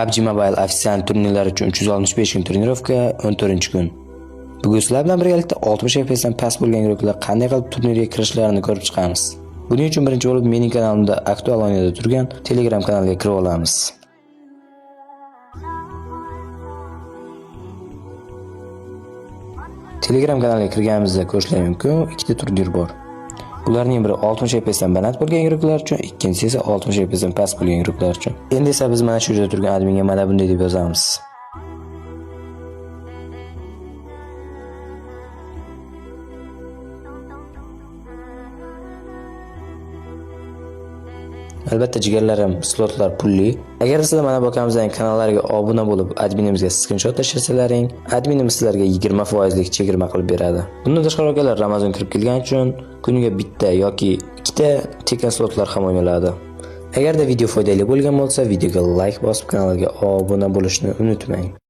PUBG Mobile ofisial turnirlari uchun 365 kun trenirovka 14-kun. Bugun sizlar bilan birgalikda 60 FPS dan past bo'lgan guruhlar qanday qilib turnirga kirishlarini ko'rib chiqamiz. Buning uchun birinchi bo'lib mening kanalimda aktual o'yinda turgan Telegram kanaliga kirib olamiz. Telegram kanaliga kirganimizda ko'rishingiz mumkin, ikkita turnir bor. Bularning biri 60 FPS dan baland bo'lgan guruhlar uchun, ikkinchisi esa 60 FPS dan past bo'lgan guruhlar uchun. Endi esa biz mana shu yerda turgan adminga mana bunday deb yozamiz. Albatta jigarlarim, slotlar pulli. Agar sizlar mana bu akamizning kanallariga obuna bo'lib, adminimizga screenshot tashlarsalaring, adminimiz sizlarga 20% lik chegirma qilib beradi. Bundan tashqari akalar, Ramazon kirib kelgani uchun kuniga bitta yoki ikkita tekin slotlar ham o'ynaladi. Agarda video foydali bo'lgan bo'lsa, videoga like bosib, kanalga obuna bo'lishni unutmang.